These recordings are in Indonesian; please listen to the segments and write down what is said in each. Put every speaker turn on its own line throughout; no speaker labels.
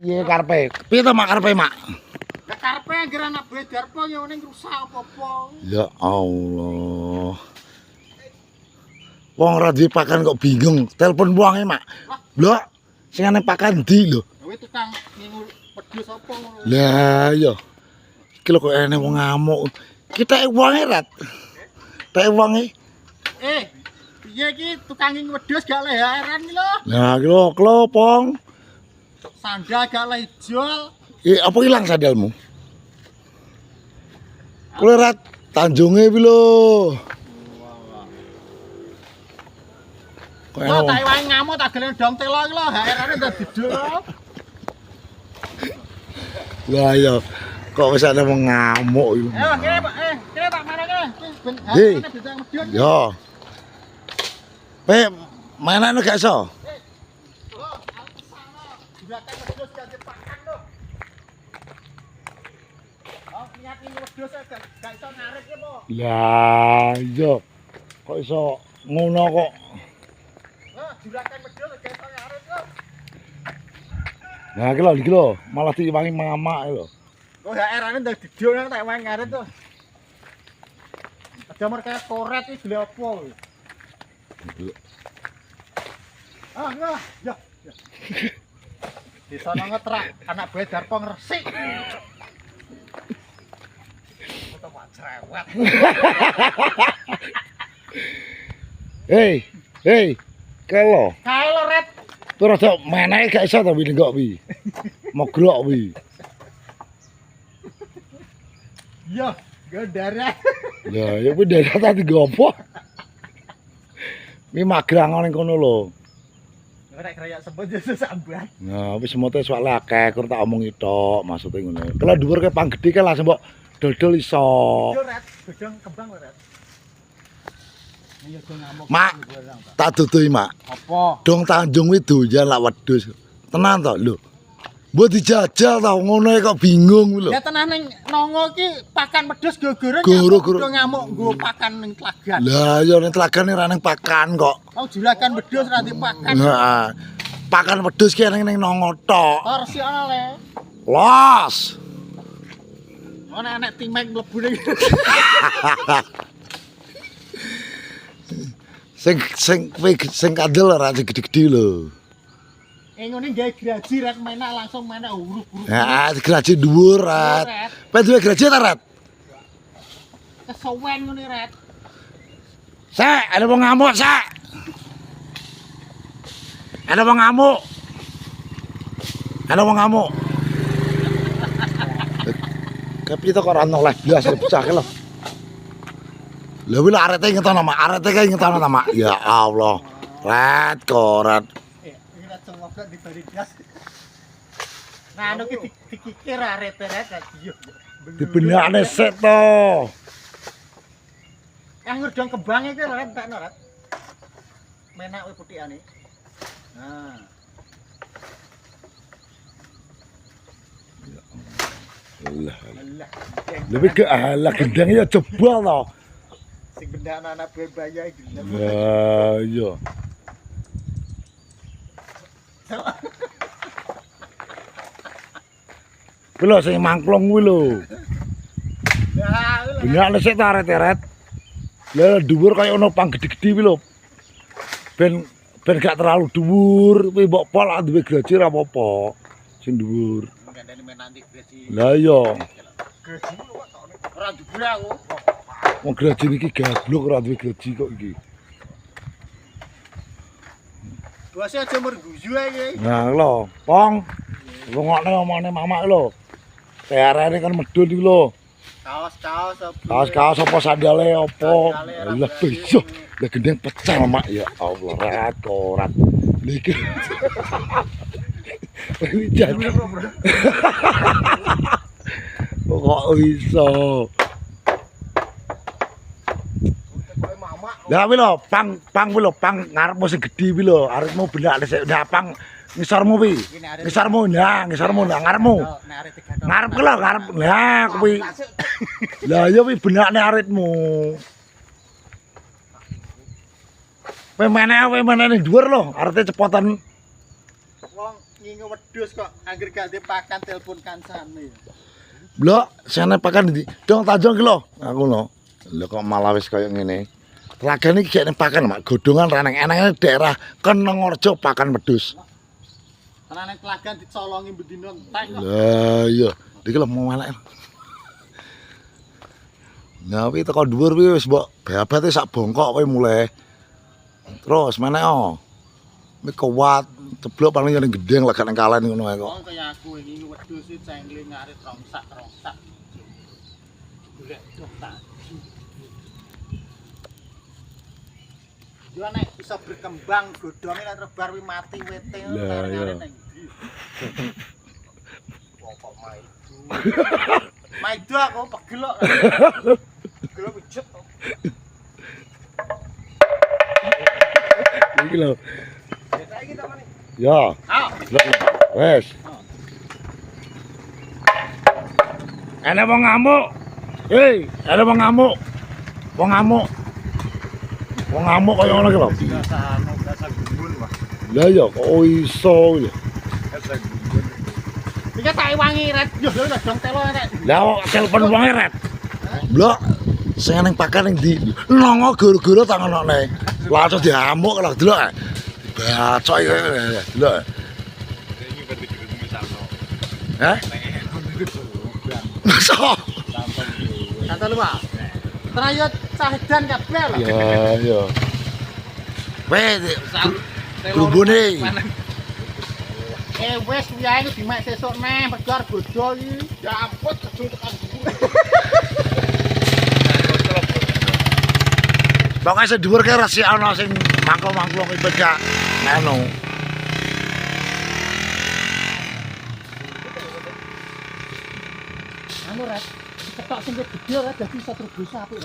Iya karepe. Piye to Mak karepe Mak?
Lah karepe anggere anak Bedarpo ya ning rusak apa-apa.
Ya Allah. Wong ora duwe pakan kok bingung. Telepon wonge Mak. Lho, sing ana pakan ndi lho?
Kowe tukang ngingu wedhus apa ngono.
Lah iya. Iki lho kok ene wong ngamuk. Kita wonge rat. Tak wonge.
Piye iki tukang ngingu wedhus gak leheran iki lho.
Lah iki lho klopong.
Sandal gak leh jol.
Apa ilang sandalmu? Kuwi rat Tanjunge iki lho. Kok
Kok tak wae ngamuk tak gelem dong telo iki lho, HRane ndak didul lho.
Lah iya. Kok wis ana wong ngamuk iki.
Kene Pak, kene tak marake. Ben
Hei.
HRane bisa medhun.
Yo. Pe mainane gak iso?
Juragan wedhus gak dipakan lho. Oh, niat ngingu wedhus gak iso narik ya, Po.
Lah iya. Kok iso ngono kok?
Juragan wedhus gak iso narik lho.
Nah iki lho, malah diwangi mamak lho.
Oh, HRane ndak didul nang tak wae ngarit to. Ada mereka koret iki gile apa? Enggak, ya. Di sana ngetrak anak Bedarpo ngresik. Foto Pak cerewet.
Hei, kelo.
Kae lo ret.
Kowe rada meneke gak iso to wingi kok wi. Mogrok wi.
Iya, darah.
Ya kuwi daerah tadi gopo. Wi magrang ning kono lho.
Nek kraya sebut ya sambat.
Nah, wis semote soal akeh kur tak omongi tok maksude ngono. Kalau dhuwur ke panggedhe kan langsung mbok dodol iso.
Yo ret, gedang kembang lho ret. Ayo do ngamuk.
Mak, tak duduhi Mak.
Apa?
Dong Tanjung kuwi doyan lak wedhus. Tenan to lho. Mbok dijajal to ngono kok bingung kuwi lho.
Ya tenan ning nongo iki pakan wedhus gara-gara
Gara-gara.
do ngamuk nggo pakan ning tlagan.
Lah ya ning tlagane ra ning pakan kok.
Mau juragan wedhus ra dipakan.
Heeh. Pakan wedhus ki ning nongo tok.
Torsi ana le.
Los.
Ana anak timek mlebu ning.
Sing kandel ora sing gede-gede lho.
Ngene gawe graji ret menak langsung menak huruf-huruf.
Heeh, graji dhuwur, Rat. Pe duwe graji ta, Rat?
Kesuwen ngene ret.
Sek, ada wong ngamuk, Sek. Ada wong ngamuk. Ada wong ngamuk. Tapi itu kok ora oleh blas pecah lho. Lha kuwi arete ngetono, Mak. Arete kae ngetono ta, Mak. Ya Allah. Rat korat.
Iki ret semoga dibari gas. Nah, anu ki dikikir arete-ret yo.
Dibenakne sik to.
Yang ngurdong kembang iki ret entekno ret. Menak kuwi putikane. Nah.
Allah.
Alah.
Lebih ke ala gendang ya jebol to.
Sing bendak anak berbaya iki.
Ya iya. Kuwi lho sing mangklong kuwi lho.
Lah,
Benak sik ta arete-ret. Lah dhuwur kaya ono pang gede-gede kuwi lho. Ben gak terlalu dhuwur, kuwi mbok pol duwe graji ra apa-apa. Sing dhuwur.
ngandani menak graji.
Lah iya.
Graji ora dhuwur aku.
Wong graji iki gablok ora duwe graji kok iki.
Bose aja merguyu iki.
Nah lho, Pong. Rungokne omongane mamak lho. TR-ne kan medhun iki lho.
Kaos-kaos apa?
Kaos-kaos apa sandale apa?
Sandale ra
Lah iso. Lah gendeng pecah Mak ya Allah rat korat. Niki. Jan. Kok iso? Lah kuwi lho, pang kuwi lho, pang ngarepmu sing gedhi kuwi lho, arepmu benak sik ndak pang ngisarmu kuwi. Ngisarmu nah ngarepmu. Ngarep kuwi lho, ngarep. Lah kuwi. Lah ya kuwi benakne aritmu. Kowe meneh ning dhuwur lho, arete cepotan.
Wong ngingu wedhus kok anggere gak dipakan telepon kancane.
Blok, sene pakan ndi? Dong Tanjung ki lho. Aku lho. Lho kok malah wis kaya ngene. Ragane iki gek pakan mak godhongan raneng enake daerah Kenengorjo pakan wedhus.
Ana nang telagan dicolongi bendina entek kok.
Lah iya, iki lho mau elek. Nah, wi teko dhuwur wi wis mbok babate sak bongkok kowe mulai. Terus meneh oh. Wi kuat, ceblok paling yang gedeng lek nang kalen ngono ae kok.
Oh kaya aku ngingu wedhus iki cengle ngarit rongsak. Golek doh tak. Yo nek bisa berkembang godhonge nek rebar wi mati wete
Lah, iya.
nang ndi. Pokok maidu. Maidu aku pegel kok. Pegel pijet kok.
Iki lho.
Saiki ta mani.
Ya.
Ah,
Wes. Ana wong ngamuk. Hei, ana wong ngamuk. Wong ngamuk. Wong ngamuk kaya ngono ki lho.
biasa gumbul, Pak.
Lah ya kok iso lho.
Iki tak wangi ret. Yo lho dong telo ret.
Lah kok telepon wong eret. Blok sing ning pakan ning ndi? Nongo gara-gara tanganane. Langsung diamuk lho delok. Bacok iki delok. Hah? Masa?
Kata lu, Pak. Trayot cahedan kabeh lho.
Ya, ya. Wes, grubune.
Wes wiyae dimak sesuk neh perkor bodho iki. Ya ampun kedul tekan.
Pokoke sing dhuwur ki resi ana sing mangkul-mangkul iki beda. Ngono.
Anu ret, diketok sing gede ret dadi iso terbus apik.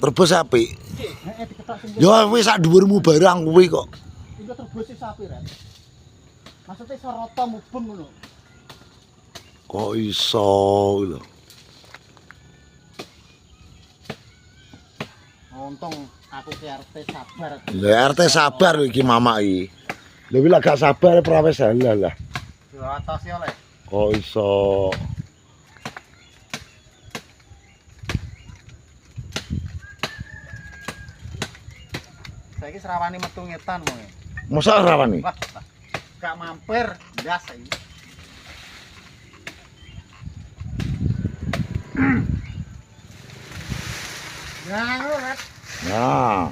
Terbus apik.
Heeh diketok sing
Ya wis sak dhuwurmu barang kuwi kok.
iku terbus iso apik ret. Maksudnya iso rata mubeng ngono.
Kok iso lho.
Untung aku ki RT sabar.
Lah RT sabar iki mamak iki. Lha wi lek gak sabar prawes halal lah.
Yo atas ya lek.
Kok iso.
Saiki serawani metu ngetan mong.
Mosok ora wani?
Wah, gak mampir ndas iki. Nah, ngono ret.
Nah.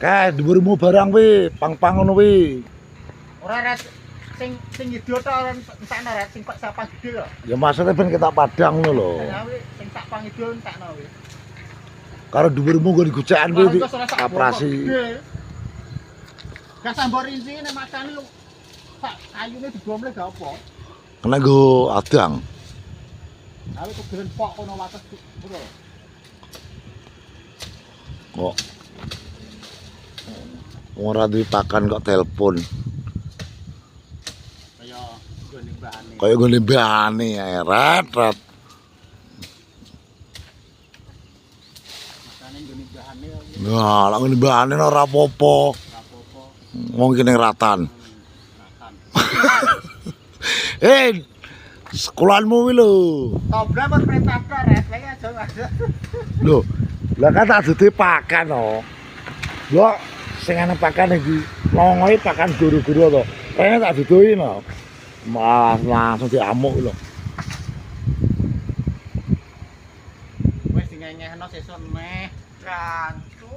Kae dhuwurmu barang wi, pang-pang ngono wi.
Ora ret sing hidup ta ora entekno ret sing pak sapang gede lho.
Ya maksudnya ben kita padang ngono lho.
Ya wi sing sapang hidup entekno wi.
Karo dhuwurmu nggo digocekan kuwi operasi.
Gak sambor rinci nek makane lu sak ayune digomle gak apa.
Kena nggo adang.
Lalu kegeren pok kono wates bro.
Kok ora duwe pakan kok telepon.
Kaya gone mbahane.
Kaya ngene mbahane ae rat.
Makane gone mbahane
Nah, lak ngene mbahane ora apa-apa.
apa-apa.
Wong iki ning ratan.
Makan.
Sekolahanmu kuwi lho.
Tobra pun perintah ret lagi aja ada.
Lho, lah kan tak dudu pakan to. Lho, sing ana pakan iki longoe pakan guru-guru to. Kayane tak duduhi no. Malah langsung diamuk lho.
Wis ngengehno sesuk neh. Kancu.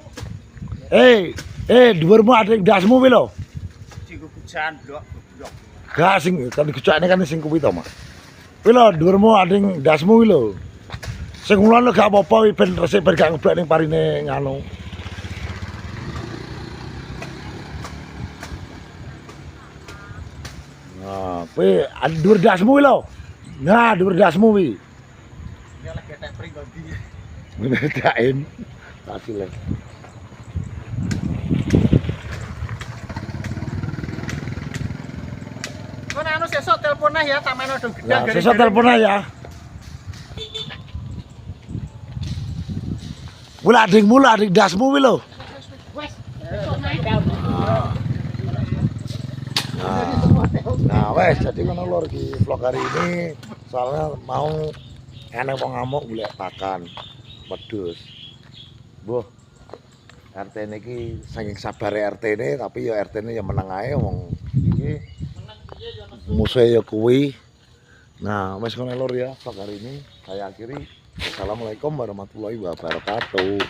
Dhuwurmu adek ndasmu kuwi lho.
Sing hujan blok.
Gak sing kan dikucakne kan sing kuwi to, Mas. Kuwi lho dhuwurmu adek ndasmu kuwi lho. Sing ngulon lho gak apa-apa ben resik ben gak ngeblek ning parine nganu. Nah, kuwi dhuwur ndasmu kuwi lho. Nah, dhuwur ndasmu kuwi.
Ya lek ketek pringgondi.
Bedain hasilnya.
Kon anu sesuk telepon ya tak meno dong gedang.
Nah, sesuk telepon ya. Mula adik dasmu kuwi lho.
Wes, sesuk neh.
Nah, wes jadi ngono lur iki vlog hari ini soalnya mau enek wong ngamuk golek pakan wedhus. Mbuh. RT niki saking sabare RT ini tapi ya RT ini ya menang ae wong iki. Musuhe ya kuwi. Nah, wes ngono lur ya vlog hari ini saya akhiri. Assalamualaikum warahmatullahi wabarakatuh.